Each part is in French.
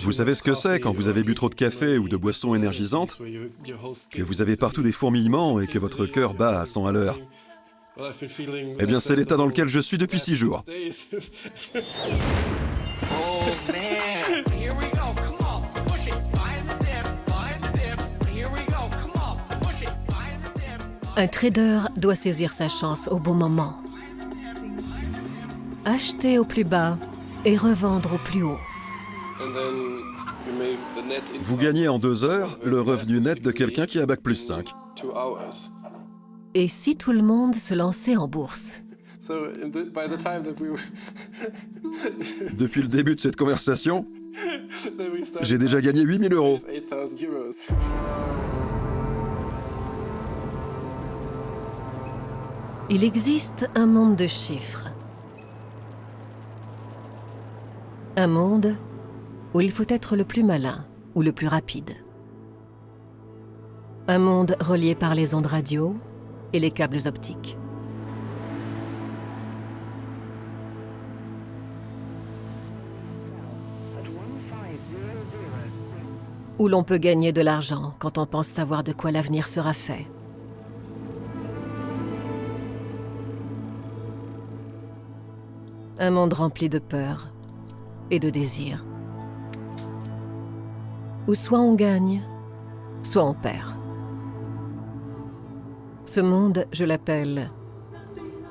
Vous savez ce que c'est quand vous avez bu trop de café ou de boissons énergisantes, que vous avez partout des fourmillements et que votre cœur bat à 100 à l'heure? Eh bien, c'est l'état dans lequel je suis depuis 6 jours. Un trader doit saisir sa chance au bon moment. Acheter au plus bas et revendre au plus haut. Vous gagnez en 2 heures le revenu net de quelqu'un qui a bac plus 5. Et si tout le monde se lançait en bourse? Depuis le début de cette conversation, j'ai déjà gagné 8 000 euros. Il existe un monde de chiffres. Un monde où il faut être le plus malin ou le plus rapide. Un monde relié par les ondes radio et les câbles optiques. Où l'on peut gagner de l'argent quand on pense savoir de quoi l'avenir sera fait. Un monde rempli de peur et de désir. Où soit on gagne, soit on perd. Ce monde, je l'appelle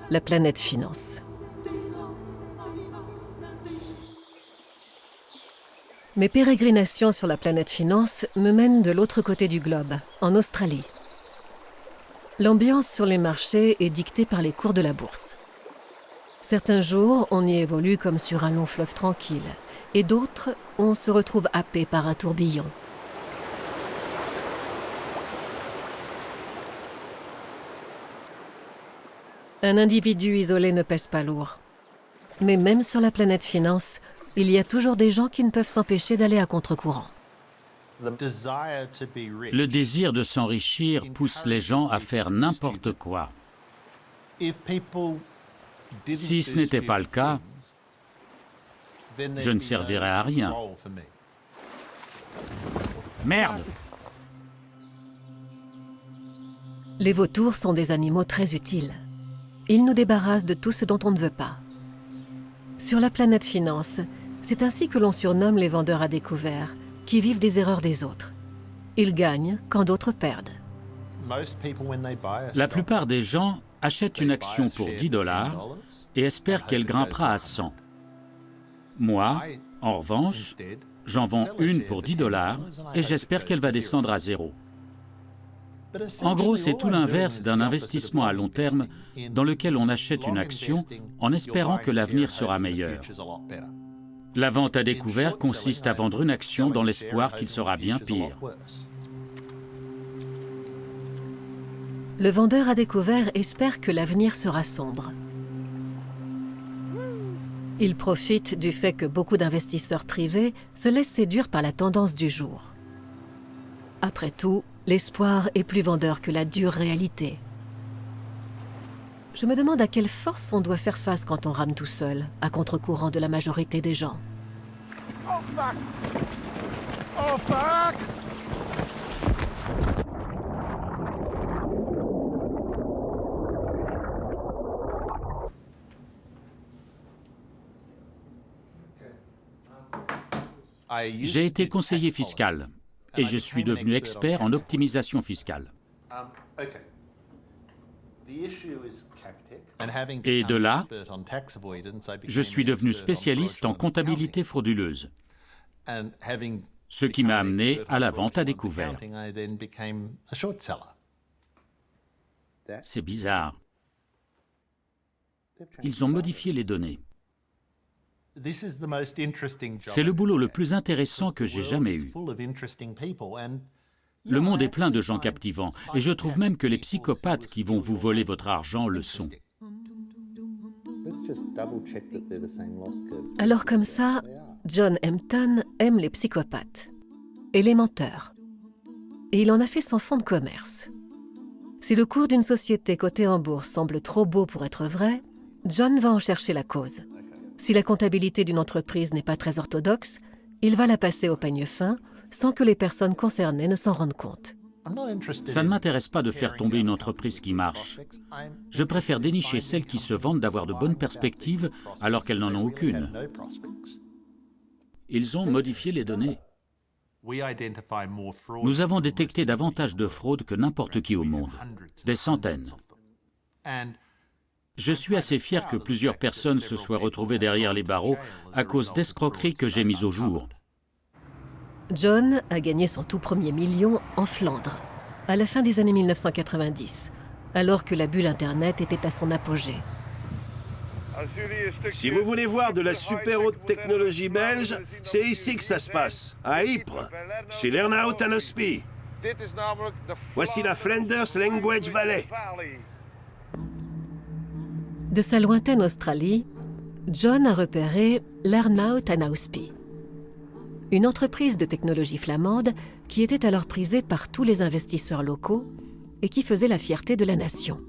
la planète finance. Mes pérégrinations sur la planète finance me mènent de l'autre côté du globe, en Australie. L'ambiance sur les marchés est dictée par les cours de la bourse. Certains jours, on y évolue comme sur un long fleuve tranquille, et d'autres, on se retrouve happé par un tourbillon. Un individu isolé ne pèse pas lourd. Mais même sur la planète finance, il y a toujours des gens qui ne peuvent s'empêcher d'aller à contre-courant. Le désir de s'enrichir pousse les gens à faire n'importe quoi. Si ce n'était pas le cas, je ne servirais à rien. Merde! Les vautours sont des animaux très utiles. Ils nous débarrassent de tout ce dont on ne veut pas. Sur la planète finance, c'est ainsi que l'on surnomme les vendeurs à découvert, qui vivent des erreurs des autres. Ils gagnent quand d'autres perdent. La plupart des gens achètent une action pour 10 $ et espèrent qu'elle grimpera à 100. Moi, en revanche, j'en vends une pour 10 $ et j'espère qu'elle va descendre à 0. En gros, c'est tout l'inverse d'un investissement à long terme dans lequel on achète une action en espérant que l'avenir sera meilleur. La vente à découvert consiste à vendre une action dans l'espoir qu'il sera bien pire. Le vendeur à découvert espère que l'avenir sera sombre. Il profite du fait que beaucoup d'investisseurs privés se laissent séduire par la tendance du jour. Après tout, l'espoir est plus vendeur que la dure réalité. Je me demande à quelle force on doit faire face quand on rame tout seul, à contre-courant de la majorité des gens. Oh fuck! Oh fuck! J'ai été conseiller fiscal et je suis devenu expert en optimisation fiscale. Et de là, je suis devenu spécialiste en comptabilité frauduleuse, ce qui m'a amené à la vente à découvert. C'est bizarre. Ils ont modifié les données. C'est le boulot le plus intéressant que j'ai jamais eu. Le monde est plein de gens captivants, et je trouve même que les psychopathes qui vont vous voler votre argent le sont. Alors comme ça, John Hampton aime les psychopathes et les menteurs. et il en a fait son fonds de commerce. Si le cours d'une société cotée en bourse semble trop beau pour être vrai, John va en chercher la cause. Si la comptabilité d'une entreprise n'est pas très orthodoxe, il va la passer au peigne fin sans que les personnes concernées ne s'en rendent compte. Ça ne m'intéresse pas de faire tomber une entreprise qui marche. Je préfère dénicher celles qui se vantent d'avoir de bonnes perspectives alors qu'elles n'en ont aucune. Ils ont modifié les données. Nous avons détecté davantage de fraudes que n'importe qui au monde, des centaines. Je suis assez fier que plusieurs personnes se soient retrouvées derrière les barreaux à cause d'escroqueries que j'ai mises au jour. John a gagné son tout premier million en Flandre, à la fin des années 1990, alors que la bulle Internet était à son apogée. Si vous voulez voir de la super haute technologie belge, c'est ici que ça se passe, à Ypres, chez Lernout & Hospi. Voici la Flanders Language Valley. De sa lointaine Australie, John a repéré Lernout & Hospi, une entreprise de technologie flamande qui était alors prisée par tous les investisseurs locaux et qui faisait la fierté de la nation.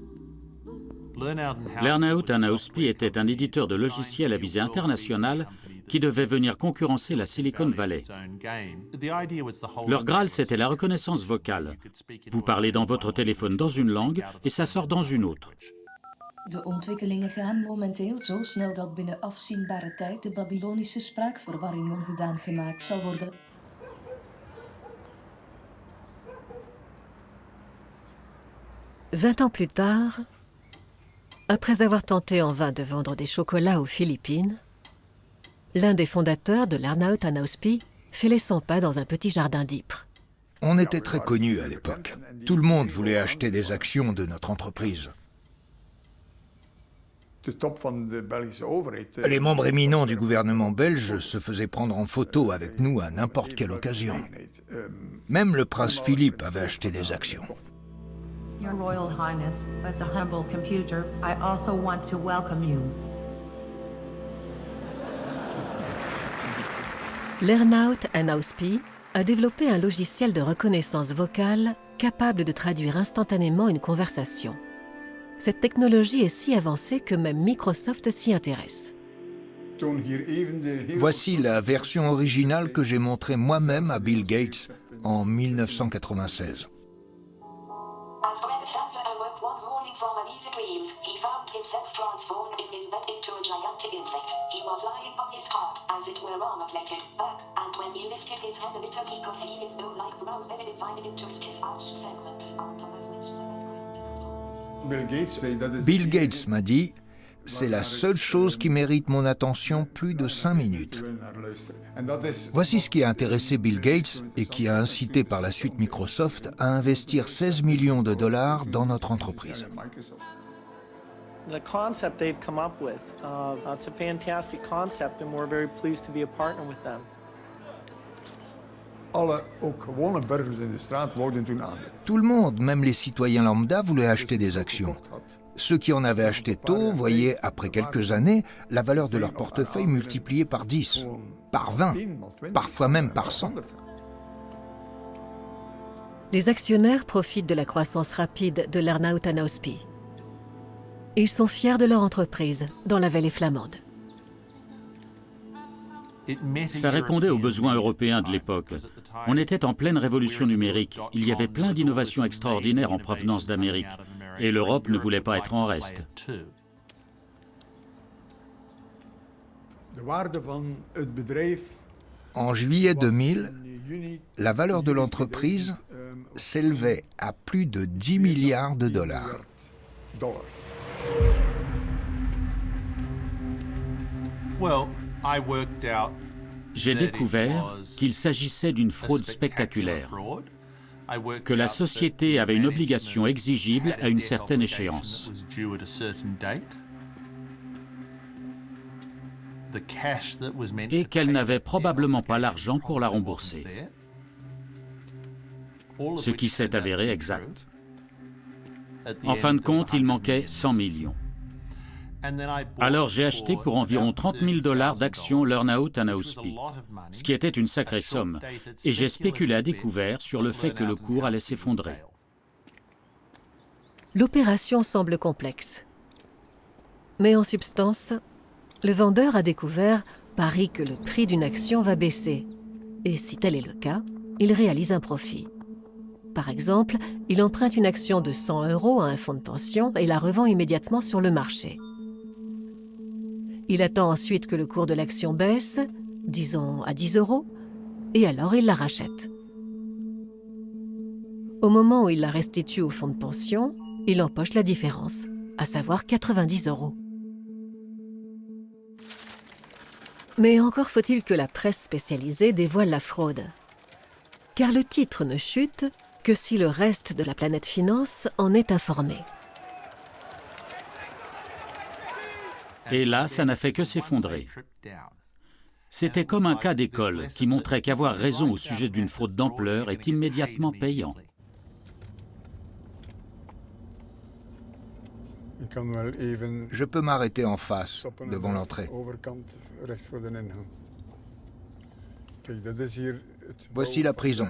Lernout & Hospi était un éditeur de logiciels à visée internationale qui devait venir concurrencer la Silicon Valley. Leur Graal, c'était la reconnaissance vocale. Vous parlez dans votre téléphone dans une langue et ça sort dans une autre. De ontwikkelingen gaan momenteel zo snel dat binnen afzienbare tijd de Babylonische spraakverwarring ongedaan gemaakt zal worden. « 20 ans plus tard, après avoir tenté en vain de vendre des chocolats aux Philippines, l'un des fondateurs de Lernout & Hospi fait les 100 pas dans un petit jardin d'Ypres. On était très connus à l'époque. Tout le monde voulait acheter des actions de notre entreprise. Les membres éminents du gouvernement belge se faisaient prendre en photo avec nous à n'importe quelle occasion. Même le prince Philippe avait acheté des actions. Your Royal Highness, as a humble computer, I also want to welcome you. Lernout & Hospi a développé un logiciel de reconnaissance vocale capable de traduire instantanément une conversation. Cette technologie est si avancée que même Microsoft s'y intéresse. Voici la version originale que j'ai montrée moi-même à Bill Gates en 1996. Bill Gates m'a dit « C'est la seule chose qui mérite mon attention plus de 5 minutes. » Voici ce qui a intéressé Bill Gates et qui a incité par la suite Microsoft à investir 16 millions de dollars dans notre entreprise. The concept they've come up with, it's a fantastic concept and we're very pleased to be a partner with them. Tout le monde, même les citoyens lambda, voulaient acheter des actions. Ceux qui en avaient acheté tôt voyaient, après quelques années, la valeur de leur portefeuille multipliée par 10, par 20, parfois même par 100. Les actionnaires profitent de la croissance rapide de Lernout & Hospi. Ils sont fiers de leur entreprise dans la vallée flamande. Ça répondait aux besoins européens de l'époque. On était en pleine révolution numérique. Il y avait plein d'innovations extraordinaires en provenance d'Amérique. Et l'Europe ne voulait pas être en reste. En juillet 2000, la valeur de l'entreprise s'élevait à plus de 10 milliards de dollars. J'ai découvert qu'il s'agissait d'une fraude spectaculaire, que la société avait une obligation exigible à une certaine échéance. Et qu'elle n'avait probablement pas l'argent pour la rembourser. Ce qui s'est avéré exact. En fin de compte, il manquait 100 millions. Alors j'ai acheté pour environ 30 000 $ d'actions Learnout and Hospi, ce qui était une sacrée somme, et j'ai spéculé à découvert sur le fait que le cours allait s'effondrer. L'opération semble complexe. Mais en substance, le vendeur à découvert parie que le prix d'une action va baisser. Et si tel est le cas, il réalise un profit. Par exemple, il emprunte une action de 100 € à un fonds de pension et la revend immédiatement sur le marché. Il attend ensuite que le cours de l'action baisse, disons à 10 €, et alors il la rachète. Au moment où il la restitue au fonds de pension, il empoche la différence, à savoir 90 €. Mais encore faut-il que la presse spécialisée dévoile la fraude. Car le titre ne chute que si le reste de la planète finance en est informé. Et là, ça n'a fait que s'effondrer. C'était comme un cas d'école qui montrait qu'avoir raison au sujet d'une fraude d'ampleur est immédiatement payant. Je peux m'arrêter en face, devant l'entrée. Voici la prison.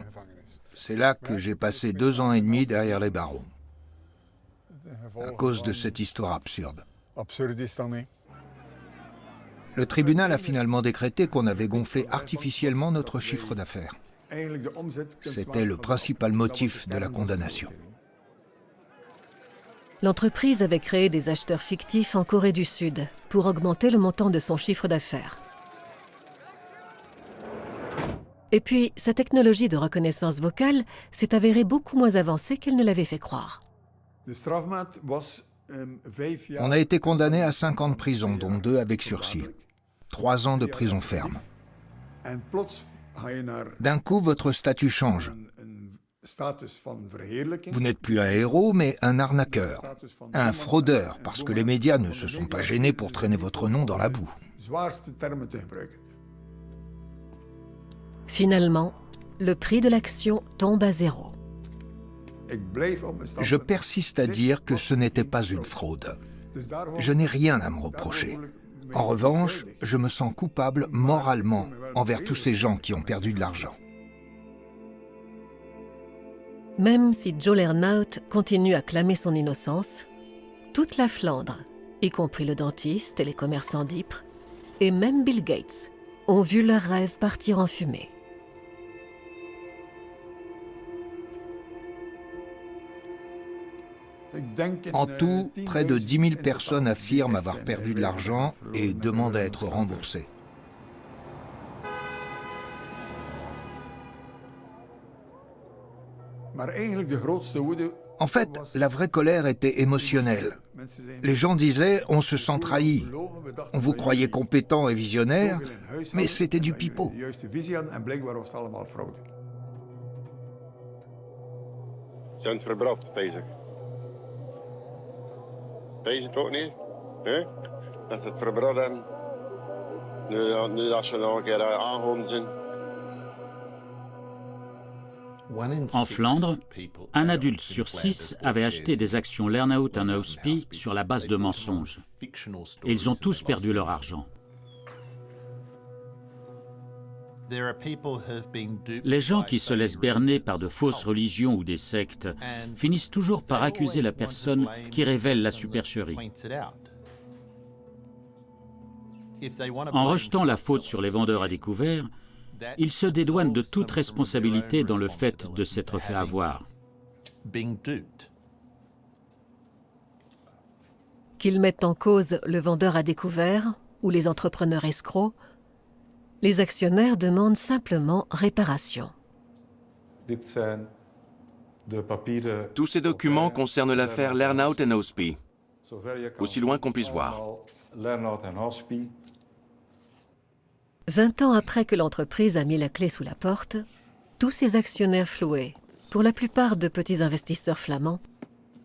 C'est là que j'ai passé 2 ans et demi derrière les barreaux, à cause de cette histoire absurde. Le tribunal a finalement décrété qu'on avait gonflé artificiellement notre chiffre d'affaires. C'était le principal motif de la condamnation. L'entreprise avait créé des acheteurs fictifs en Corée du Sud pour augmenter le montant de son chiffre d'affaires. Et puis, sa technologie de reconnaissance vocale s'est avérée beaucoup moins avancée qu'elle ne l'avait fait croire. On a été condamné à 5 ans de prison, dont 2 avec sursis. 3 ans de prison ferme. D'un coup, votre statut change. Vous n'êtes plus un héros, mais un arnaqueur, un fraudeur, parce que les médias ne se sont pas gênés pour traîner votre nom dans la boue. Finalement, le prix de l'action tombe à 0. Je persiste à dire que ce n'était pas une fraude. Je n'ai rien à me reprocher. En revanche, je me sens coupable moralement envers tous ces gens qui ont perdu de l'argent. Même si Joe Lernout continue à clamer son innocence, toute la Flandre, y compris le dentiste et les commerçants d'Ypres, et même Bill Gates, ont vu leurs rêves partir en fumée. En tout, près de 10 000 personnes affirment avoir perdu de l'argent et demandent à être remboursées. En fait, la vraie colère était émotionnelle. Les gens disaient « on se sent trahi ». On vous croyait compétent et visionnaire, mais c'était du pipeau. Weet je het ook niet? Hè? Dat ze het verbrand hebben. Nu dat ze nog een keer aangehouden zijn. En Flandre, un adulte sur 6 avait acheté des actions Lernout and Hospi sur la base de mensonges. Et ils ont tous perdu leur argent. Les gens qui se laissent berner par de fausses religions ou des sectes finissent toujours par accuser la personne qui révèle la supercherie. En rejetant la faute sur les vendeurs à découvert, ils se dédouanent de toute responsabilité dans le fait de s'être fait avoir. Qu'ils mettent en cause le vendeur à découvert ou les entrepreneurs escrocs, les actionnaires demandent simplement réparation. Tous ces documents concernent l'affaire Lernout and Hospi, aussi loin qu'on puisse voir. 20 ans après que l'entreprise a mis la clé sous la porte, tous ces actionnaires floués, pour la plupart de petits investisseurs flamands,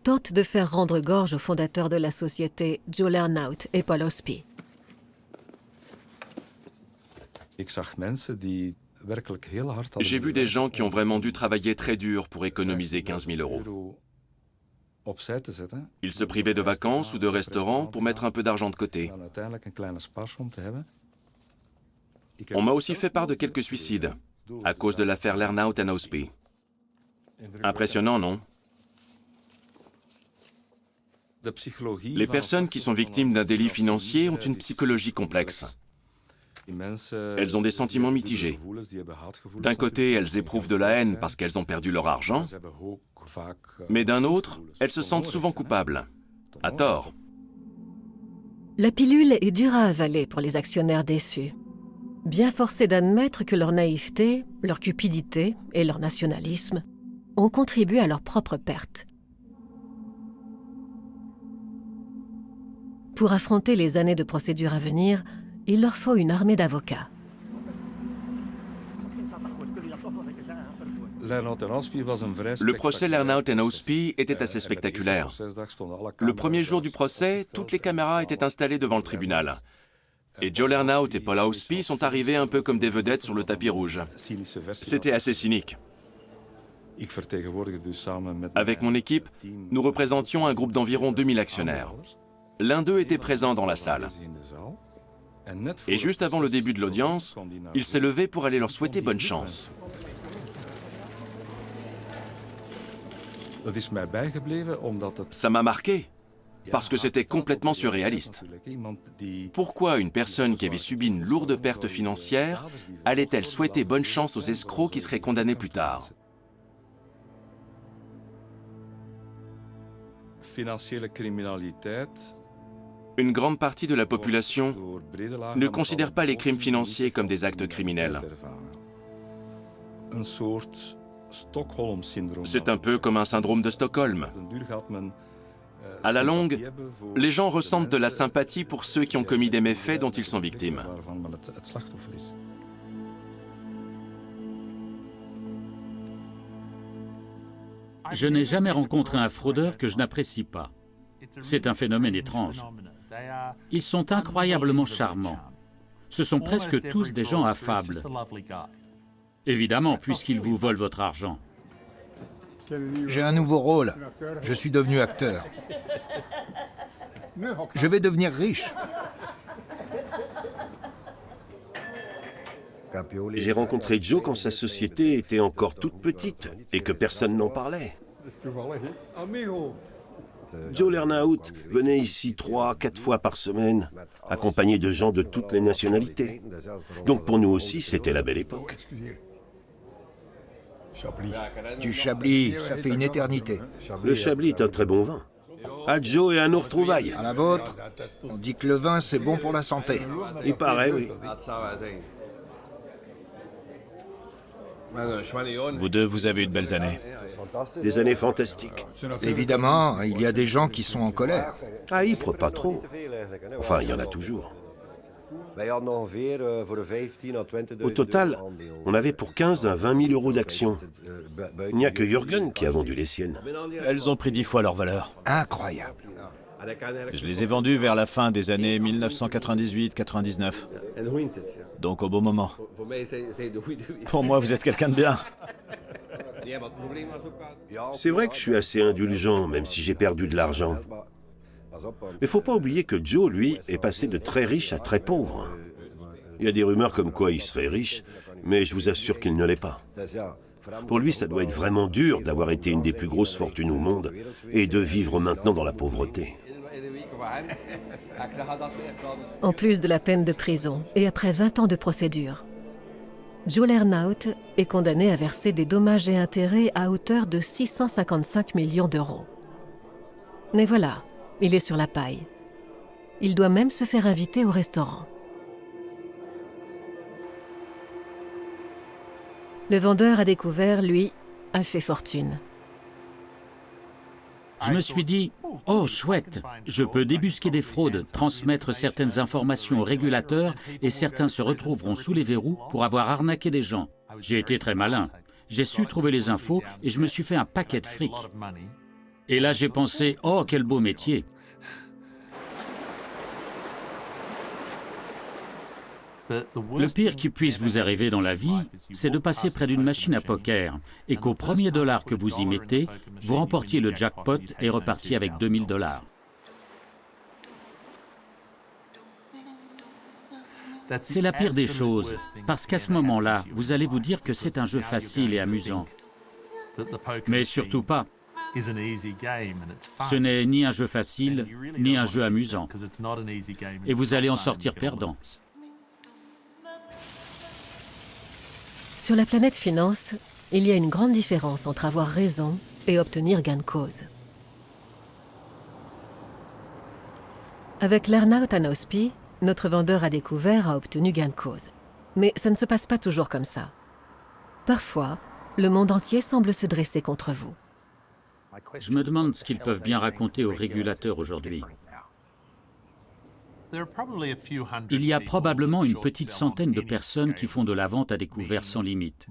tentent de faire rendre gorge aux fondateurs de la société Joe Lernout et Paul Hospi. J'ai vu des gens qui ont vraiment dû travailler très dur pour économiser 15 000 €. Ils se privaient de vacances ou de restaurants pour mettre un peu d'argent de côté. On m'a aussi fait part de quelques suicides, à cause de l'affaire Lernout & Osby. Impressionnant, non? Les personnes qui sont victimes d'un délit financier ont une psychologie complexe. Elles ont des sentiments mitigés. D'un côté, elles éprouvent de la haine parce qu'elles ont perdu leur argent, mais d'un autre, elles se sentent souvent coupables, à tort. La pilule est dure à avaler pour les actionnaires déçus, bien forcés d'admettre que leur naïveté, leur cupidité et leur nationalisme ont contribué à leur propre perte. Pour affronter les années de procédure à venir, il leur faut une armée d'avocats. Le procès Lernout & Osby était assez spectaculaire. Le premier jour du procès, toutes les caméras étaient installées devant le tribunal. Et Joe Lernout et Paula Osby sont arrivés un peu comme des vedettes sur le tapis rouge. C'était assez cynique. Avec mon équipe, nous représentions un groupe d'environ 2000 actionnaires. L'un d'eux était présent dans la salle. Et juste avant le début de l'audience, il s'est levé pour aller leur souhaiter bonne chance. Ça m'a marqué, parce que c'était complètement surréaliste. Pourquoi une personne qui avait subi une lourde perte financière allait-elle souhaiter bonne chance aux escrocs qui seraient condamnés plus tard? Une grande partie de la population ne considère pas les crimes financiers comme des actes criminels. C'est un peu comme un syndrome de Stockholm. À la longue, les gens ressentent de la sympathie pour ceux qui ont commis des méfaits dont ils sont victimes. Je n'ai jamais rencontré un fraudeur que je n'apprécie pas. C'est un phénomène étrange. Ils sont incroyablement charmants. Ce sont presque tous des gens affables. Évidemment, puisqu'ils vous volent votre argent. J'ai un nouveau rôle. Je suis devenu acteur. Je vais devenir riche. J'ai rencontré Joe quand sa société était encore toute petite et que personne n'en parlait. Joe Lernout venait ici 3-4 fois par semaine, accompagné de gens de toutes les nationalités. Donc pour nous aussi, c'était la belle époque. Du Chablis, ça fait une éternité. Le Chablis est un très bon vin. À Joe et à nos retrouvailles. À la vôtre, on dit que le vin, c'est bon pour la santé. Il paraît, oui. Vous deux, vous avez eu de belles années. Des années fantastiques. Évidemment, il y a des gens qui sont en colère. À Ypres, pas trop. Enfin, il y en a toujours. Au total, on avait pour 15 à 20 000 euros d'actions. Il n'y a que Jürgen qui a vendu les siennes. Elles ont pris 10 fois leur valeur. Incroyable. Je les ai vendues vers la fin des années 1998-99. Donc au bon moment. Pour moi, vous êtes quelqu'un de bien. C'est vrai que je suis assez indulgent, même si j'ai perdu de l'argent. Mais faut pas oublier que Joe, lui, est passé de très riche à très pauvre. Il y a des rumeurs comme quoi il serait riche, mais je vous assure qu'il ne l'est pas. Pour lui, ça doit être vraiment dur d'avoir été une des plus grosses fortunes au monde et de vivre maintenant dans la pauvreté. En plus de la peine de prison et après 20 ans de procédure, Joe Lernout est condamné à verser des dommages et intérêts à hauteur de 655 millions d'euros. Mais voilà, il est sur la paille. Il doit même se faire inviter au restaurant. Le vendeur à découvert, lui, a fait fortune. Je me suis dit, oh chouette, je peux débusquer des fraudes, transmettre certaines informations aux régulateurs et certains se retrouveront sous les verrous pour avoir arnaqué des gens. J'ai été très malin. J'ai su trouver les infos et je me suis fait un paquet de fric. Et là j'ai pensé, oh quel beau métier. Le pire qui puisse vous arriver dans la vie, c'est de passer près d'une machine à poker et qu'au premier dollar que vous y mettez, vous remportiez le jackpot et repartiez avec 2000 $. C'est la pire des choses, parce qu'à ce moment-là, vous allez vous dire que c'est un jeu facile et amusant. Mais surtout pas. Ce n'est ni un jeu facile, ni un jeu amusant. Et vous allez en sortir perdant. Sur la planète finance, il y a une grande différence entre avoir raison et obtenir gain de cause. Avec l'Arnaut Anospi, notre vendeur à découvert a obtenu gain de cause. Mais ça ne se passe pas toujours comme ça. Parfois, le monde entier semble se dresser contre vous. Je me demande ce qu'ils peuvent bien raconter aux régulateurs aujourd'hui. Il y a probablement une petite centaine de personnes qui font de la vente à découvert sans limite,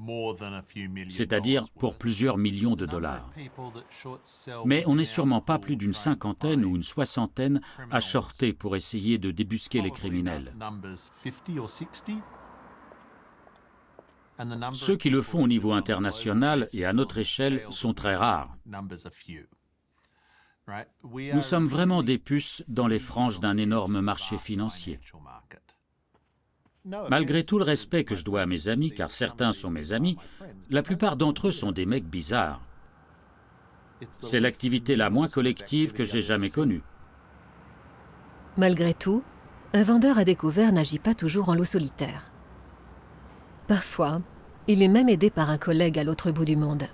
c'est-à-dire pour plusieurs millions de dollars. Mais on n'est sûrement pas plus d'une cinquantaine ou une soixantaine à shorter pour essayer de débusquer les criminels. Ceux qui le font au niveau international et à notre échelle sont très rares. Nous sommes vraiment des puces dans les franges d'un énorme marché financier. Malgré tout le respect que je dois à mes amis, car certains sont mes amis, la plupart d'entre eux sont des mecs bizarres. C'est l'activité la moins collective que j'ai jamais connue. Malgré tout, un vendeur à découvert n'agit pas toujours en loup solitaire. Parfois, il est même aidé par un collègue à l'autre bout du monde.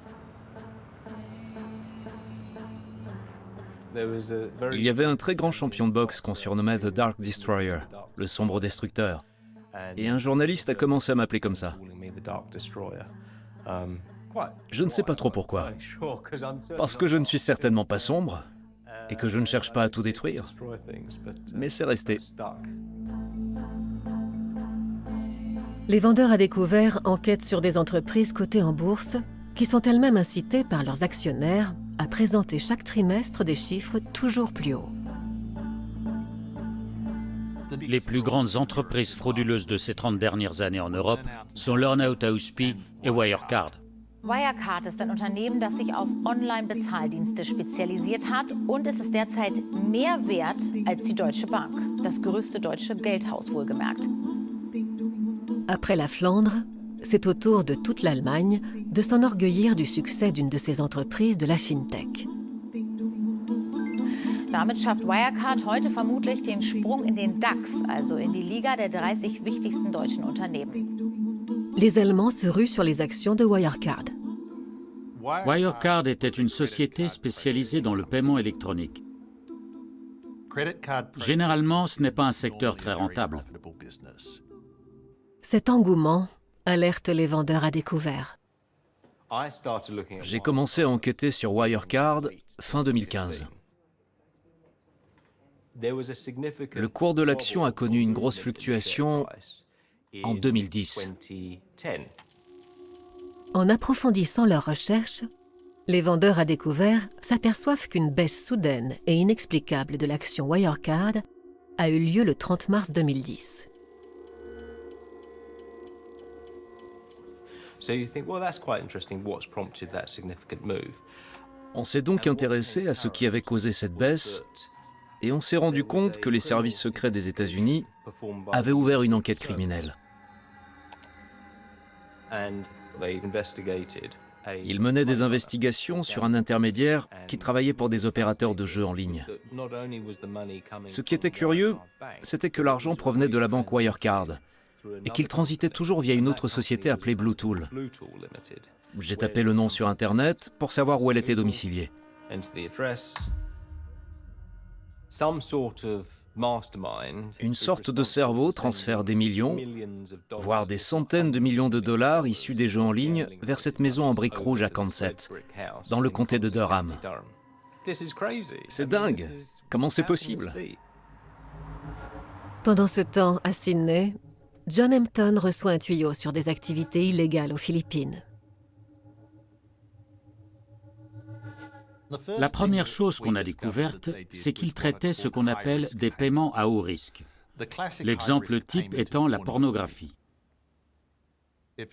Il y avait un très grand champion de boxe qu'on surnommait The Dark Destroyer, le sombre destructeur. Et un journaliste a commencé à m'appeler comme ça. Je ne sais pas trop pourquoi. Parce que je ne suis certainement pas sombre, et que je ne cherche pas à tout détruire. Mais c'est resté. Les vendeurs à découvert enquêtent sur des entreprises cotées en bourse qui sont elles-mêmes incitées par leurs actionnaires à présenter chaque trimestre des chiffres toujours plus hauts. Les plus grandes entreprises frauduleuses de ces 30 dernières années en Europe sont l'Arnaut Anospi et Wirecard. Wirecard ist ein Unternehmen, das sich auf Online-Bezahldienste spezialisiert hat und es ist derzeit mehr wert als die Deutsche Bank, das größte deutsche Geldhaus wohlgemerkt. Après la Flandre, c'est au tour de toute l'Allemagne de s'enorgueillir du succès d'une de ces entreprises de la FinTech. Damit schafft Wirecard heute vermutlich den Sprung in den DAX, also in die Liga der 30 wichtigsten deutschen Unternehmen. Les Allemands se ruent sur les actions de Wirecard. Wirecard était une société spécialisée dans le paiement électronique. Généralement, ce n'est pas un secteur très rentable. Cet engouement alerte les vendeurs à découvert. J'ai commencé à enquêter sur Wirecard fin 2015. Le cours de l'action a connu une grosse fluctuation en 2010. En approfondissant leurs recherches, les vendeurs à découvert s'aperçoivent qu'une baisse soudaine et inexplicable de l'action Wirecard a eu lieu le 30 mars 2010. On s'est donc intéressé à ce qui avait causé cette baisse et on s'est rendu compte que les services secrets des États-Unis avaient ouvert une enquête criminelle. Ils menaient des investigations sur un intermédiaire qui travaillait pour des opérateurs de jeux en ligne. Ce qui était curieux, c'était que l'argent provenait de la banque Wirecard et qu'il transitait toujours via une autre société appelée Bluetool. J'ai tapé le nom sur Internet pour savoir où elle était domiciliée. Une sorte de cerveau transfère des millions, voire des centaines de millions de dollars issus des jeux en ligne vers cette maison en briques rouges à Campset, dans le comté de Durham. C'est dingue! Comment c'est possible? Pendant ce temps, à Sydney, John Hampton reçoit un tuyau sur des activités illégales aux Philippines. La première chose qu'on a découverte, c'est qu'ils traitaient ce qu'on appelle des paiements à haut risque. L'exemple type étant la pornographie.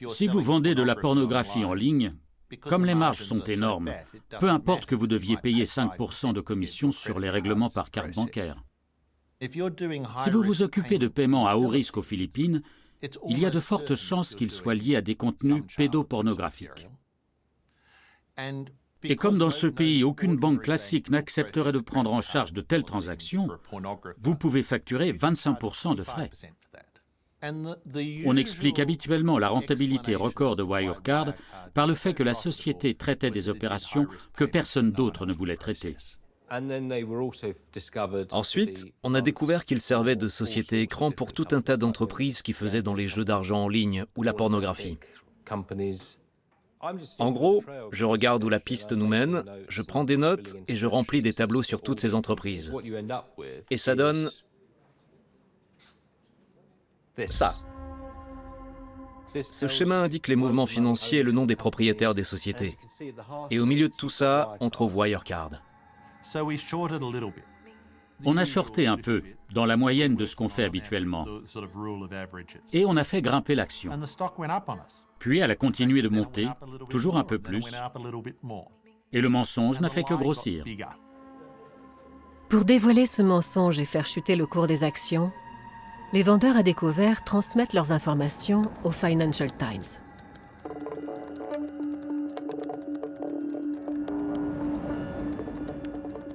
Si vous vendez de la pornographie en ligne, comme les marges sont énormes, peu importe que vous deviez payer 5% de commission sur les règlements par carte bancaire. Si vous vous occupez de paiements à haut risque aux Philippines, il y a de fortes chances qu'ils soient liés à des contenus pédopornographiques. Et comme dans ce pays, aucune banque classique n'accepterait de prendre en charge de telles transactions, vous pouvez facturer 25% de frais. On explique habituellement la rentabilité record de Wirecard par le fait que la société traitait des opérations que personne d'autre ne voulait traiter. Ensuite, on a découvert qu'il servait de société écran pour tout un tas d'entreprises qui faisaient dans les jeux d'argent en ligne ou la pornographie. En gros, je regarde où la piste nous mène, je prends des notes et je remplis des tableaux sur toutes ces entreprises. Et ça donne ça. Ce schéma indique les mouvements financiers et le nom des propriétaires des sociétés. Et au milieu de tout ça, on trouve Wirecard. On a shorté un peu, dans la moyenne de ce qu'on fait habituellement. Et on a fait grimper l'action. Puis elle a continué de monter, toujours un peu plus. Et le mensonge n'a fait que grossir. Pour dévoiler ce mensonge et faire chuter le cours des actions, les vendeurs à découvert transmettent leurs informations au Financial Times.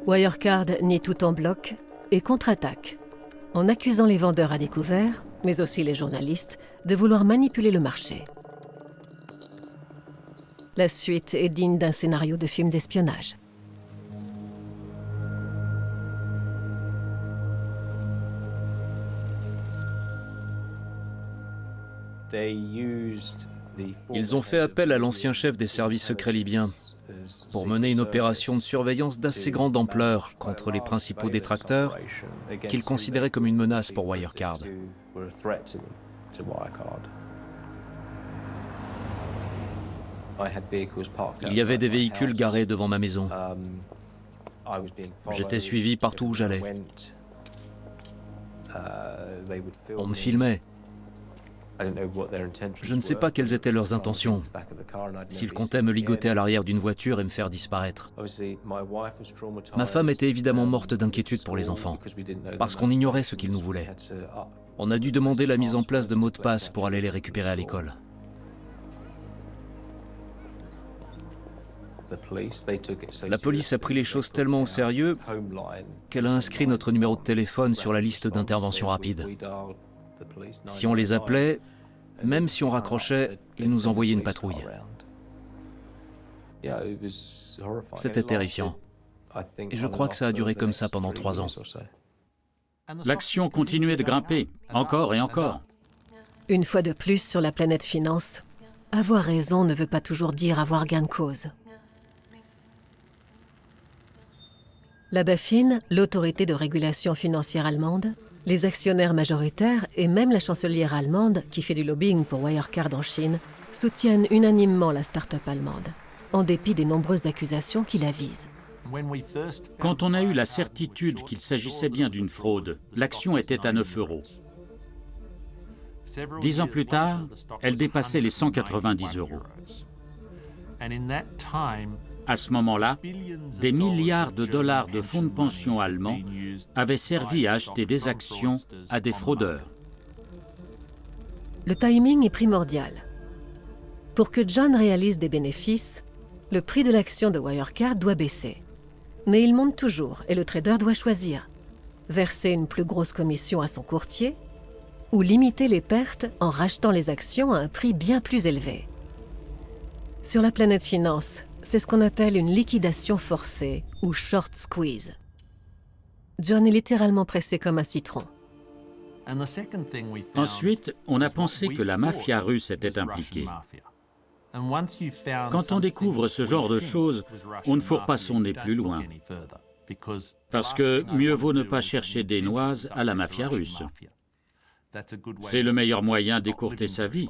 Wirecard nie tout en bloc et contre-attaque, en accusant les vendeurs à découvert, mais aussi les journalistes, de vouloir manipuler le marché. La suite est digne d'un scénario de film d'espionnage. Ils ont fait appel à l'ancien chef des services secrets libyens pour mener une opération de surveillance d'assez grande ampleur contre les principaux détracteurs qu'ils considéraient comme une menace pour Wirecard. Il y avait des véhicules garés devant ma maison. J'étais suivi partout où j'allais. On me filmait. Je ne sais pas quelles étaient leurs intentions, s'ils comptaient me ligoter à l'arrière d'une voiture et me faire disparaître. Ma femme était évidemment morte d'inquiétude pour les enfants, parce qu'on ignorait ce qu'ils nous voulaient. On a dû demander la mise en place de mots de passe pour aller les récupérer à l'école. La police a pris les choses tellement au sérieux qu'elle a inscrit notre numéro de téléphone sur la liste d'intervention rapide. Si on les appelait, même si on raccrochait, ils nous envoyaient une patrouille. C'était terrifiant. Et je crois que ça a duré comme ça pendant 3 ans. L'action continuait de grimper, encore et encore. Une fois de plus sur la planète finance, avoir raison ne veut pas toujours dire avoir gain de cause. La BaFin, l'autorité de régulation financière allemande, les actionnaires majoritaires et même la chancelière allemande, qui fait du lobbying pour Wirecard en Chine, soutiennent unanimement la start-up allemande, en dépit des nombreuses accusations qui la visent. Quand on a eu la certitude qu'il s'agissait bien d'une fraude, l'action était à 9 €. 10 ans plus tard, elle dépassait les 190 €. À ce moment-là, des milliards de dollars de fonds de pension allemands avaient servi à acheter des actions à des fraudeurs. Le timing est primordial. Pour que John réalise des bénéfices, le prix de l'action de Wirecard doit baisser. Mais il monte toujours et le trader doit choisir. Verser une plus grosse commission à son courtier ou limiter les pertes en rachetant les actions à un prix bien plus élevé. Sur la planète finance, c'est ce qu'on appelle une liquidation forcée ou short squeeze. John est littéralement pressé comme un citron. Ensuite, on a pensé que la mafia russe était impliquée. Quand on découvre ce genre de choses, on ne fourre pas son nez plus loin. Parce que mieux vaut ne pas chercher des noises à la mafia russe. C'est le meilleur moyen d'écourter sa vie.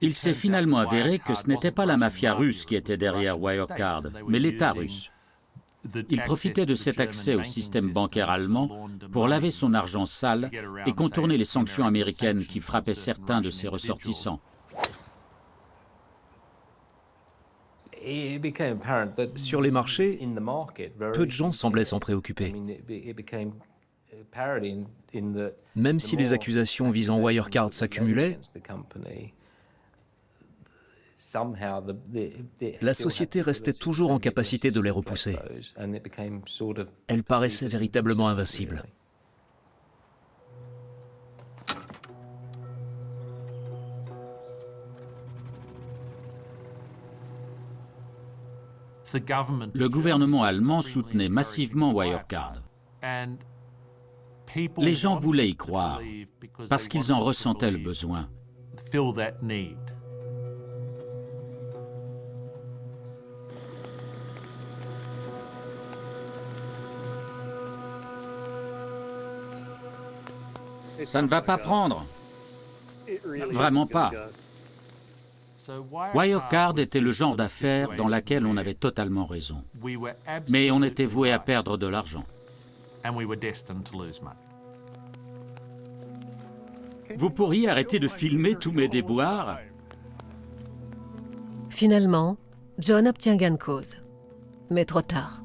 Il s'est finalement avéré que ce n'était pas la mafia russe qui était derrière Wirecard, mais l'État russe. Il profitait de cet accès au système bancaire allemand pour laver son argent sale et contourner les sanctions américaines qui frappaient certains de ses ressortissants. Sur les marchés, peu de gens semblaient s'en préoccuper. Même si les accusations visant Wirecard s'accumulaient, la société restait toujours en capacité de les repousser. Elle paraissait véritablement invincible. Le gouvernement allemand soutenait massivement Wirecard. Les gens voulaient y croire parce qu'ils en ressentaient le besoin. Ça ne va pas prendre. Vraiment pas. Wirecard était le genre d'affaire dans laquelle on avait totalement raison. Mais on était voué à perdre de l'argent. Vous pourriez arrêter de filmer tous mes déboires? Finalement, John obtient gain de cause. Mais trop tard.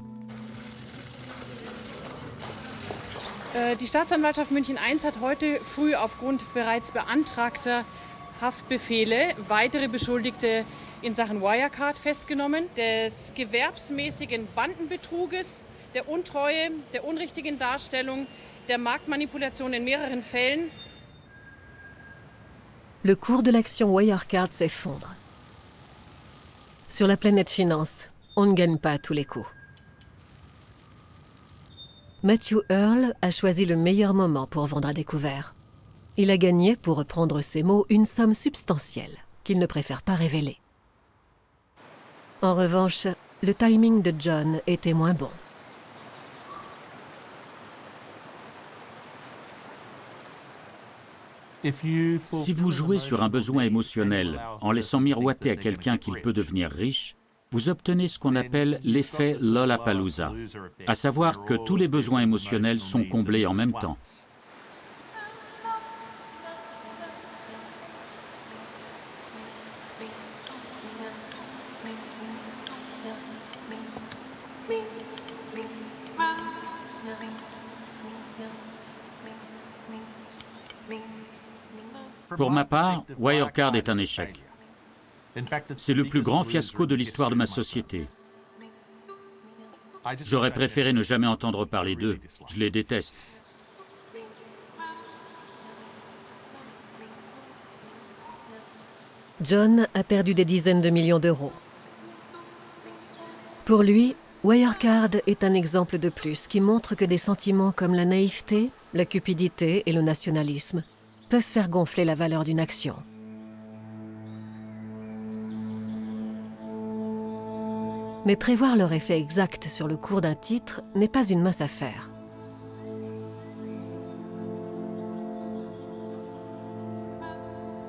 Die Staatsanwaltschaft München I hat heute früh aufgrund bereits beantragter Haftbefehle weitere Beschuldigte in Sachen Wirecard festgenommen, des gewerbsmäßigen Bandenbetruges, der Untreue, der unrichtigen Darstellung, der Marktmanipulation in mehreren Fällen. Le cours de l'action Wirecard s'effondre. Sur la planète finance, on ne gagne pas à tous les coups. Matthew Earl a choisi le meilleur moment pour vendre à découvert. Il a gagné, pour reprendre ses mots, une somme substantielle qu'il ne préfère pas révéler. En revanche, le timing de John était moins bon. Si vous jouez sur un besoin émotionnel en laissant miroiter à quelqu'un qu'il peut devenir riche, vous obtenez ce qu'on appelle l'effet Lollapalooza, à savoir que tous les besoins émotionnels sont comblés en même temps. Pour ma part, Wirecard est un échec. C'est le plus grand fiasco de l'histoire de ma société. J'aurais préféré ne jamais entendre parler d'eux. Je les déteste. John a perdu des dizaines de millions d'euros. Pour lui, Wirecard est un exemple de plus qui montre que des sentiments comme la naïveté, la cupidité et le nationalisme peuvent faire gonfler la valeur d'une action. Mais prévoir leur effet exact sur le cours d'un titre n'est pas une mince affaire.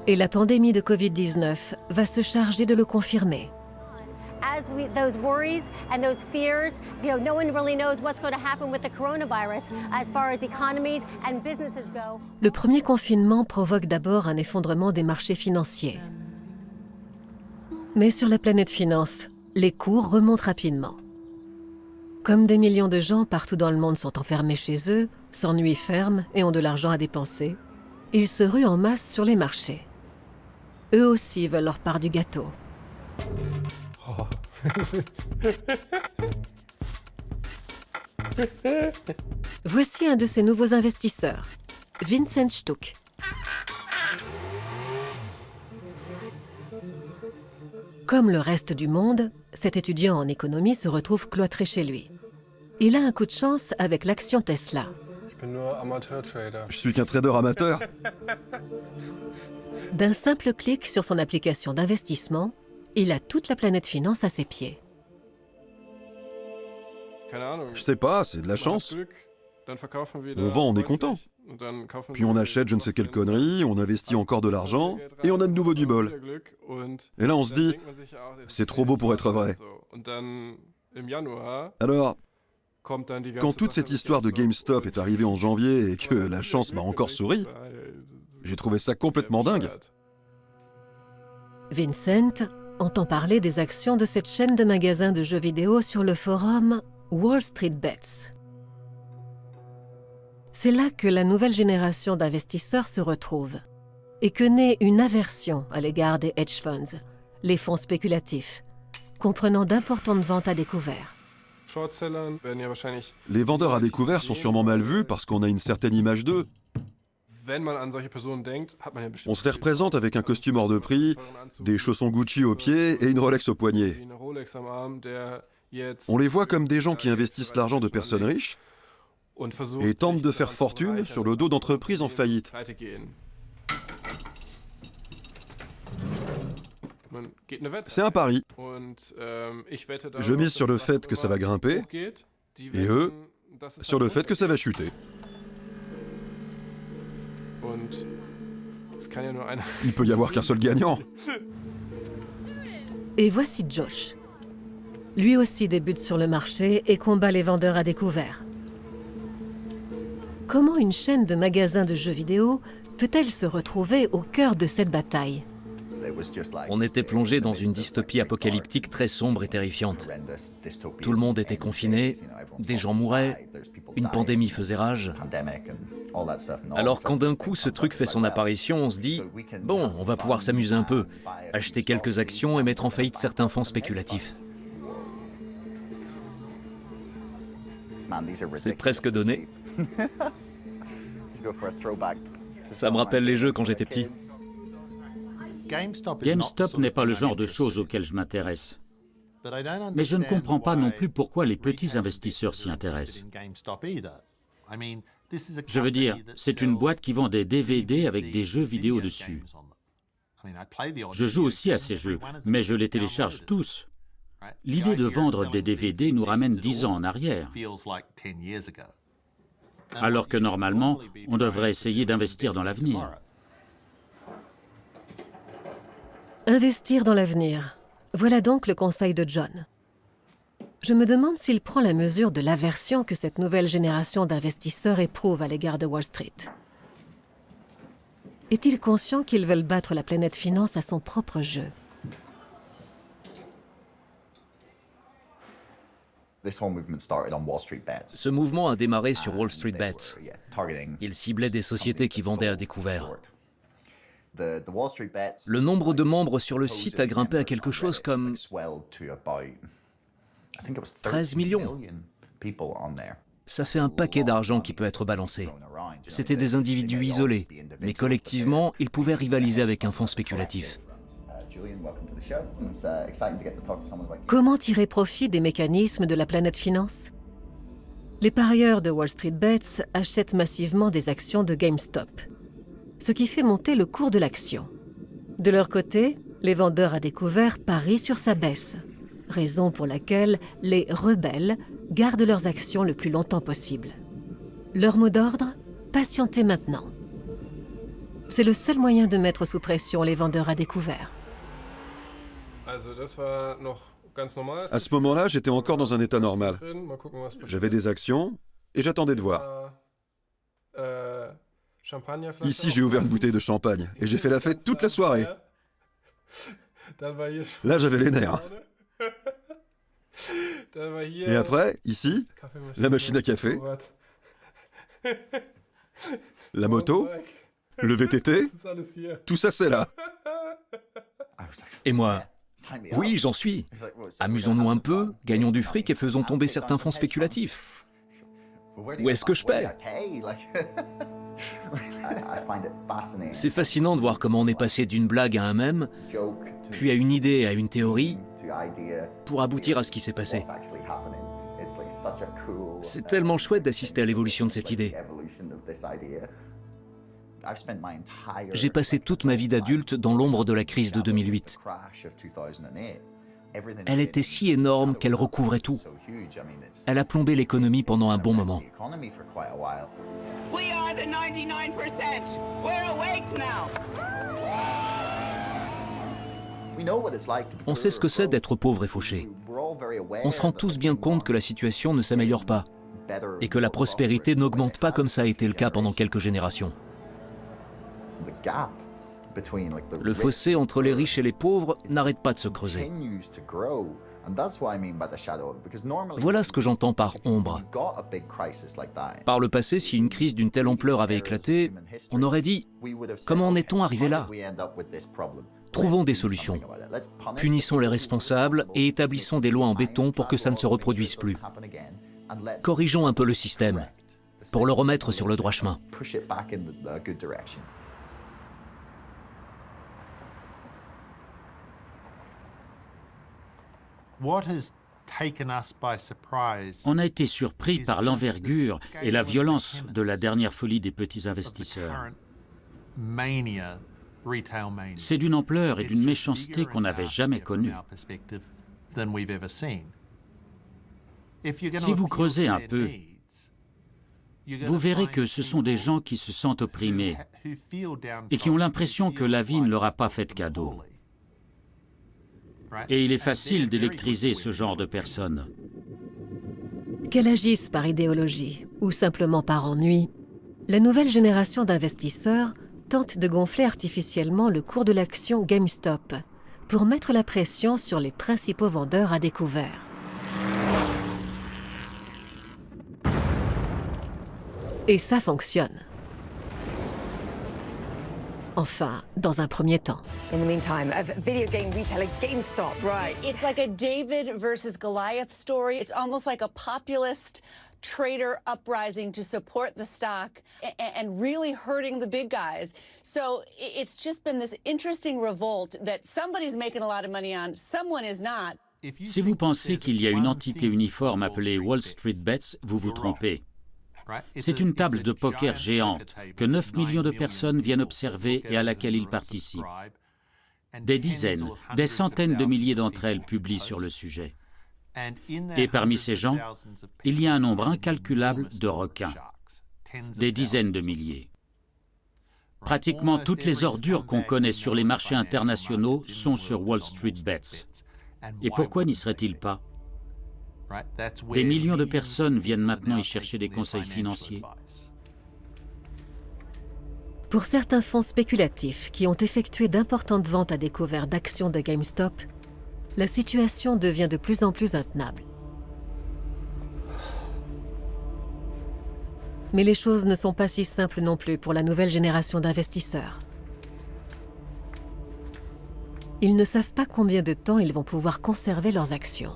Et la pandémie de Covid-19 va se charger de le confirmer. Those worries and those fears, no one really knows what's going to happen with the coronavirus as far as economies and businesses go. Le premier confinement provoque d'abord un effondrement des marchés financiers. Mais sur la planète finance, les cours remontent rapidement. Comme des millions de gens partout dans le monde sont enfermés chez eux, s'ennuient fermes et ont de l'argent à dépenser, ils se ruent en masse sur les marchés. Eux aussi veulent leur part du gâteau. Voici un de ces nouveaux investisseurs, Vincent Stuck. Comme le reste du monde, cet étudiant en économie se retrouve cloîtré chez lui. Il a un coup de chance avec l'action Tesla. Je suis qu'un trader amateur. D'un simple clic sur son application d'investissement, il a toute la planète finance à ses pieds. Je sais pas, c'est de la chance. On vend, on est content. Puis on achète je ne sais quelle connerie, on investit encore de l'argent, et on a de nouveau du bol. Et là on se dit, c'est trop beau pour être vrai. Alors, Quand toute cette histoire de GameStop est arrivée en janvier et que la chance m'a encore souri, j'ai trouvé ça complètement dingue. Vincent entend parler des actions de cette chaîne de magasins de jeux vidéo sur le forum Wall Street Bets. C'est là que la nouvelle génération d'investisseurs se retrouve et que naît une aversion à l'égard des hedge funds, les fonds spéculatifs, comprenant d'importantes ventes à découvert. Les vendeurs à découvert sont sûrement mal vus parce qu'on a une certaine image d'eux. On se les représente avec un costume hors de prix, des chaussons Gucci aux pieds et une Rolex au poignet. On les voit comme des gens qui investissent l'argent de personnes riches et tentent de faire fortune sur le dos d'entreprises en faillite. C'est un pari. Je mise sur le fait que ça va grimper, et eux, sur le fait que ça va chuter. Il peut y avoir qu'un seul gagnant. Et voici Josh. Lui aussi débute sur le marché et combat les vendeurs à découvert. Comment une chaîne de magasins de jeux vidéo peut-elle se retrouver au cœur de cette bataille ? On était plongé dans une dystopie apocalyptique très sombre et terrifiante. Tout le monde était confiné, des gens mouraient, une pandémie faisait rage. Alors quand d'un coup ce truc fait son apparition, on se dit « Bon, on va pouvoir s'amuser un peu, acheter quelques actions et mettre en faillite certains fonds spéculatifs. » C'est presque donné. Ça me rappelle les jeux quand j'étais petit. GameStop n'est pas le genre de choses auxquelles je m'intéresse. Mais je ne comprends pas non plus pourquoi les petits investisseurs s'y intéressent. Je veux dire, c'est une boîte qui vend des DVD avec des jeux vidéo dessus. Je joue aussi à ces jeux, mais je les télécharge tous. L'idée de vendre des DVD nous ramène 10 ans en arrière. Alors que normalement, on devrait essayer d'investir dans l'avenir. Investir dans l'avenir. Voilà donc le conseil de John. Je me demande s'il prend la mesure de l'aversion que cette nouvelle génération d'investisseurs éprouve à l'égard de Wall Street. Est-il conscient qu'ils veulent battre la planète finance à son propre jeu ? Ce mouvement a démarré sur Wall Street Bets. Il ciblait des sociétés qui vendaient à découvert. Le nombre de membres sur le site a grimpé à quelque chose comme 13 millions. Ça fait un paquet d'argent qui peut être balancé. C'étaient des individus isolés, mais collectivement, ils pouvaient rivaliser avec un fonds spéculatif. Comment tirer profit des mécanismes de la planète finance ? Les parieurs de Wall Street Bets achètent massivement des actions de GameStop, ce qui fait monter le cours de l'action. De leur côté, les vendeurs à découvert parient sur sa baisse, raison pour laquelle les rebelles gardent leurs actions le plus longtemps possible. Leur mot d'ordre ? Patientez maintenant. C'est le seul moyen de mettre sous pression les vendeurs à découvert. À ce moment-là, j'étais encore dans un état normal. J'avais des actions et j'attendais de voir. Ici, j'ai ouvert une bouteille de champagne et j'ai fait la fête toute la soirée. Là, j'avais les nerfs. Et après, ici, la machine à café, la moto, le VTT, tout ça c'est là. Et moi, oui, j'en suis. Amusons-nous un peu, gagnons du fric et faisons tomber certains fonds spéculatifs. Où est-ce que je paie ? C'est fascinant de voir comment on est passé d'une blague à un mème, puis à une idée, à une théorie, pour aboutir à ce qui s'est passé. C'est tellement chouette d'assister à l'évolution de cette idée. J'ai passé toute ma vie d'adulte dans l'ombre de la crise de 2008. Elle était si énorme qu'elle recouvrait tout. Elle a plombé l'économie pendant un bon moment. On sait ce que c'est d'être pauvre et fauché. On se rend tous bien compte que la situation ne s'améliore pas. et que la prospérité n'augmente pas comme ça a été le cas pendant quelques générations. Le fossé entre les riches et les pauvres n'arrête pas de se creuser. Voilà ce que j'entends par ombre. Par le passé, si une crise d'une telle ampleur avait éclaté, on aurait dit « Comment en est-on arrivé là ?» Trouvons des solutions. Punissons les responsables et établissons des lois en béton pour que ça ne se reproduise plus. Corrigeons un peu le système pour le remettre sur le droit chemin. On a été surpris par l'envergure et la violence de la dernière folie des petits investisseurs. C'est d'une ampleur et d'une méchanceté qu'on n'avait jamais connue. Si vous creusez un peu, vous verrez que ce sont des gens qui se sentent opprimés et qui ont l'impression que la vie ne leur a pas fait de cadeau. Et il est facile d'électriser ce genre de personnes. Qu'elles agissent par idéologie ou simplement par ennui, la nouvelle génération d'investisseurs tente de gonfler artificiellement le cours de l'action GameStop pour mettre la pression sur les principaux vendeurs à découvert. Et ça fonctionne. Enfin, dans un premier temps. In the meantime, of video game retailer GameStop. Right. It's like a David versus Goliath story. It's almost like a populist trader uprising to support the stock and really hurting the big guys. So it's just been this interesting revolt that somebody's making a lot of money on, someone is not. Si vous pensez qu'il y a une entité uniforme appelée Wall Street Bets, vous vous trompez. C'est une table de poker géante que 9 millions de personnes viennent observer et à laquelle ils participent. Des dizaines, des centaines de milliers d'entre elles publient sur le sujet. Et parmi ces gens, il y a un nombre incalculable de requins, des dizaines de milliers. Pratiquement toutes les ordures qu'on connaît sur les marchés internationaux sont sur Wall Street Bets. Et pourquoi n'y serait-il pas ? Des millions de personnes viennent maintenant y chercher des conseils financiers. Pour certains fonds spéculatifs qui ont effectué d'importantes ventes à découvert d'actions de GameStop, la situation devient de plus en plus intenable. Mais les choses ne sont pas si simples non plus pour la nouvelle génération d'investisseurs. Ils ne savent pas combien de temps ils vont pouvoir conserver leurs actions.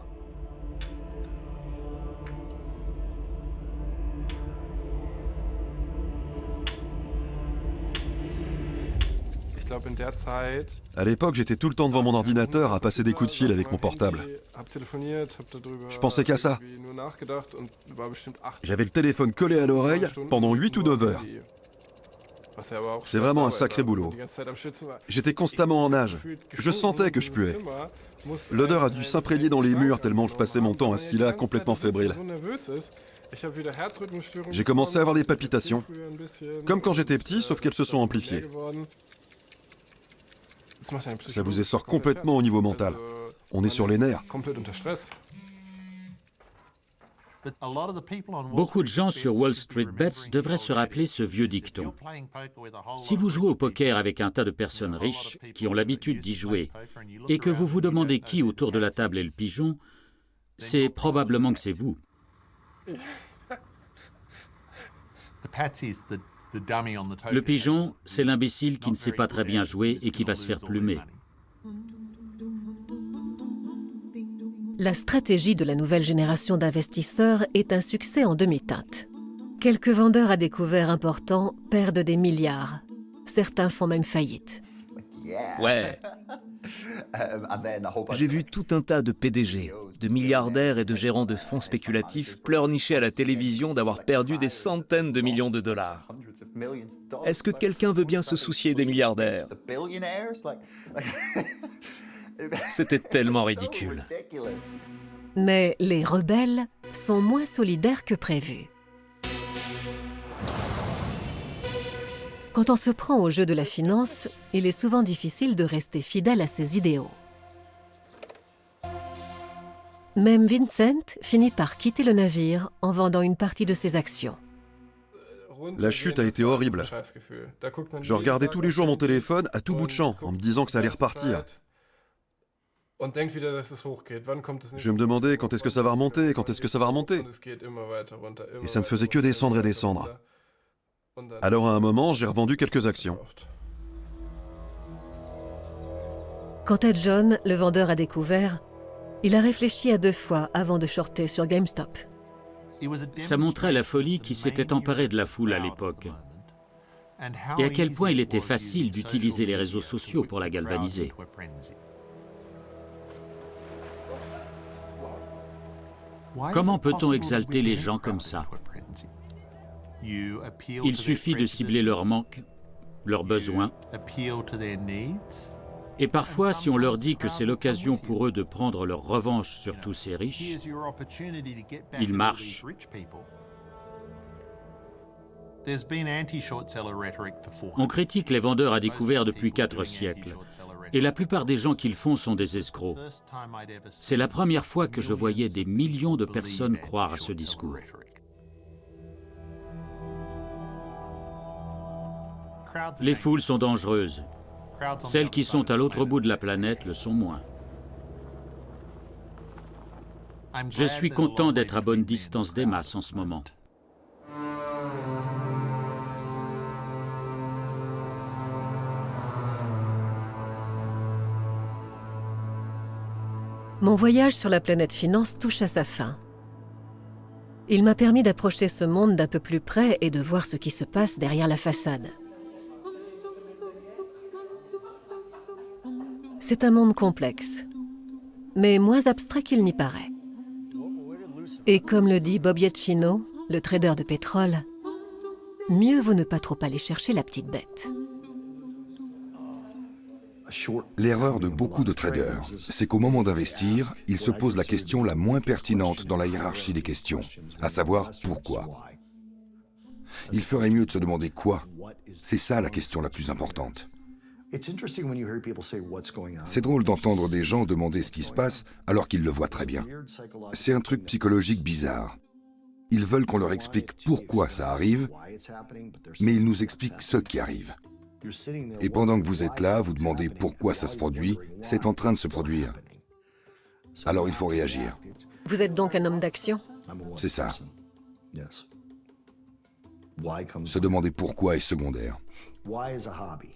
À l'époque, j'étais tout le temps devant mon ordinateur à passer des coups de fil avec mon portable. Je pensais qu'à ça. J'avais le téléphone collé à l'oreille pendant 8 ou 9 heures. C'est vraiment un sacré boulot. J'étais constamment en nage. Je sentais que je puais. L'odeur a dû s'imprégner dans les murs tellement je passais mon temps assis là, complètement fébrile. J'ai commencé à avoir des palpitations. Comme quand j'étais petit, sauf qu'elles se sont amplifiées. Ça vous essort complètement au niveau mental. On est sur les nerfs. Beaucoup de gens sur Wall Street Bets devraient se rappeler ce vieux dicton. Si vous jouez au poker avec un tas de personnes riches qui ont l'habitude d'y jouer et que vous vous demandez qui autour de la table est le pigeon, c'est probablement que c'est vous. Le pigeon, c'est l'imbécile qui ne sait pas très bien jouer et qui va se faire plumer. La stratégie de la nouvelle génération d'investisseurs est un succès en demi-teinte. Quelques vendeurs à découvert importants perdent des milliards. Certains font même faillite. Ouais. J'ai vu tout un tas de PDG, de milliardaires et de gérants de fonds spéculatifs pleurnicher à la télévision d'avoir perdu des centaines de millions de dollars. Est-ce que quelqu'un veut bien se soucier des milliardaires ? C'était tellement ridicule. Mais les rebelles sont moins solidaires que prévu. Quand on se prend au jeu de la finance, il est souvent difficile de rester fidèle à ses idéaux. Même Vincent finit par quitter le navire en vendant une partie de ses actions. La chute a été horrible. Je regardais tous les jours mon téléphone à tout bout de champ en me disant que ça allait repartir. Je me demandais quand est-ce que ça va remonter, quand est-ce que ça va remonter. Et ça ne faisait que descendre et descendre. Alors à un moment, j'ai revendu quelques actions. Quant à John, le vendeur a découvert, il a réfléchi à 2 fois avant de shorter sur GameStop. Ça montrait la folie qui s'était emparée de la foule à l'époque et à quel point il était facile d'utiliser les réseaux sociaux pour la galvaniser. Comment peut-on exalter les gens comme ça? Il suffit de cibler leurs manques, leurs besoins. Et parfois, si on leur dit que c'est l'occasion pour eux de prendre leur revanche sur tous ces riches, ils marchent. On critique les vendeurs à découvert depuis 4 siècles. Et la plupart des gens qui le font sont des escrocs. C'est la première fois que je voyais des millions de personnes croire à ce discours. Les foules sont dangereuses. Celles qui sont à l'autre bout de la planète le sont moins. Je suis content d'être à bonne distance des masses en ce moment. Mon voyage sur la planète finance touche à sa fin. Il m'a permis d'approcher ce monde d'un peu plus près et de voir ce qui se passe derrière la façade. C'est un monde complexe, mais moins abstrait qu'il n'y paraît. Et comme le dit Bob Iacchino, le trader de pétrole, mieux vaut ne pas trop aller chercher la petite bête. L'erreur de beaucoup de traders, c'est qu'au moment d'investir, ils se posent la question la moins pertinente dans la hiérarchie des questions, à savoir pourquoi. Il ferait mieux de se demander quoi. C'est ça la question la plus importante. C'est drôle d'entendre des gens demander ce qui se passe alors qu'ils le voient très bien. C'est un truc psychologique bizarre. Ils veulent qu'on leur explique pourquoi ça arrive, mais ils nous expliquent ce qui arrive. Et pendant que vous êtes là, vous demandez pourquoi ça se produit, c'est en train de se produire. Alors il faut réagir. Vous êtes donc un homme d'action? C'est ça. Se demander pourquoi est secondaire.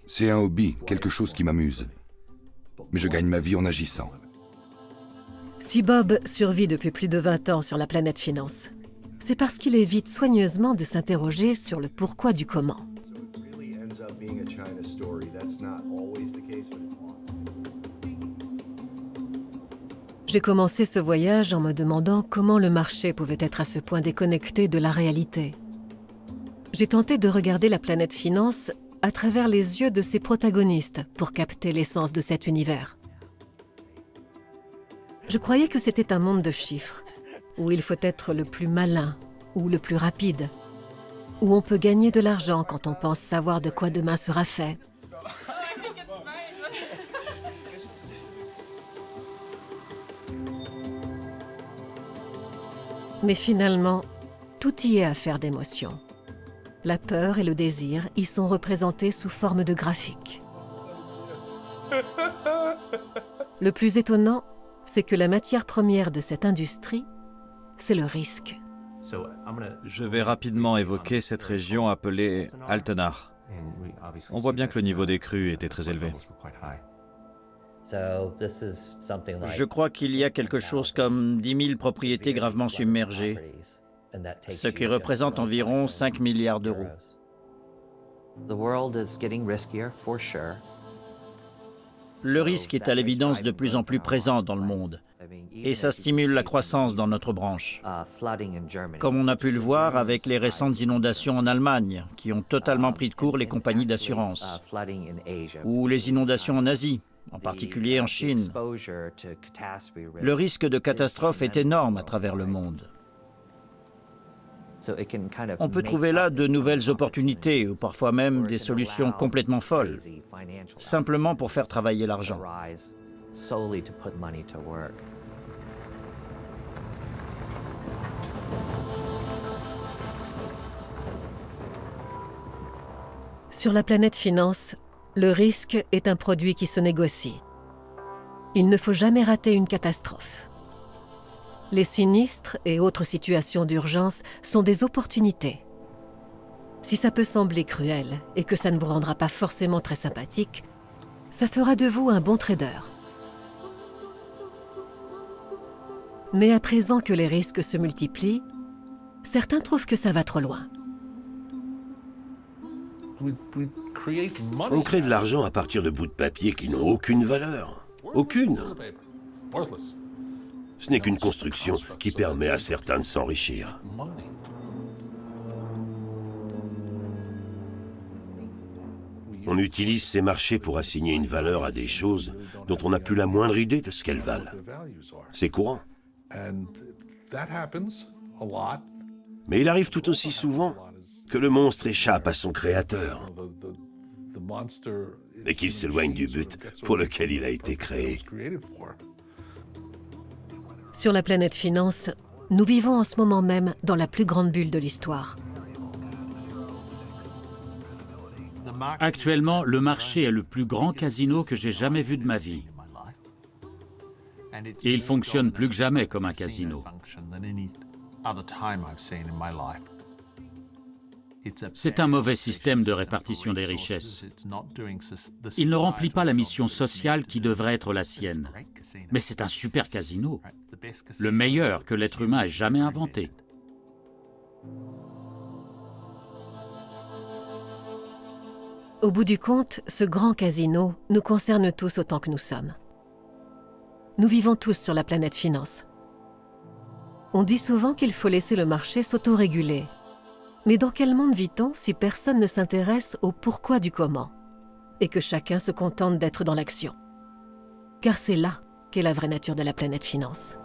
C'est un hobby, quelque chose qui m'amuse. Mais je gagne ma vie en agissant. Si Bob survit depuis plus de 20 ans sur la planète finance, c'est parce qu'il évite soigneusement de s'interroger sur le pourquoi du comment. J'ai commencé ce voyage en me demandant comment le marché pouvait être à ce point déconnecté de la réalité. J'ai tenté de regarder la planète finance à travers les yeux de ses protagonistes pour capter l'essence de cet univers. Je croyais que c'était un monde de chiffres, où il faut être le plus malin ou le plus rapide, où on peut gagner de l'argent quand on pense savoir de quoi demain sera fait. Mais finalement, tout y est affaire d'émotions. La peur et le désir y sont représentés sous forme de graphiques. Le plus étonnant, c'est que la matière première de cette industrie, c'est le risque. Je vais rapidement évoquer cette région appelée Altenar. On voit bien que le niveau des crues était très élevé. Je crois qu'il y a quelque chose comme 10 000 propriétés gravement submergées, ce qui représente environ 5 milliards d'euros. Le risque est à l'évidence de plus en plus présent dans le monde, et ça stimule la croissance dans notre branche. Comme on a pu le voir avec les récentes inondations en Allemagne, qui ont totalement pris de court les compagnies d'assurance, ou les inondations en Asie, en particulier en Chine. Le risque de catastrophe est énorme à travers le monde. On peut trouver là de nouvelles opportunités ou parfois même des solutions complètement folles, simplement pour faire travailler l'argent. Sur la planète finance, le risque est un produit qui se négocie. Il ne faut jamais rater une catastrophe. Les sinistres et autres situations d'urgence sont des opportunités. Si ça peut sembler cruel et que ça ne vous rendra pas forcément très sympathique, ça fera de vous un bon trader. Mais à présent que les risques se multiplient, certains trouvent que ça va trop loin. On crée de l'argent à partir de bouts de papier qui n'ont aucune valeur. Aucune. Ce n'est qu'une construction qui permet à certains de s'enrichir. On utilise ces marchés pour assigner une valeur à des choses dont on n'a plus la moindre idée de ce qu'elles valent. C'est courant. Mais il arrive tout aussi souvent que le monstre échappe à son créateur et qu'il s'éloigne du but pour lequel il a été créé. Sur la planète finance, nous vivons en ce moment même dans la plus grande bulle de l'histoire. Actuellement, le marché est le plus grand casino que j'ai jamais vu de ma vie. Et il fonctionne plus que jamais comme un casino. C'est un mauvais système de répartition des richesses. Il ne remplit pas la mission sociale qui devrait être la sienne. Mais c'est un super casino, le meilleur que l'être humain ait jamais inventé. Au bout du compte, ce grand casino nous concerne tous autant que nous sommes. Nous vivons tous sur la planète finance. On dit souvent qu'il faut laisser le marché s'autoréguler. Mais dans quel monde vit-on si personne ne s'intéresse au pourquoi du comment et que chacun se contente d'être dans l'action? Car c'est là qu'est la vraie nature de la planète finance.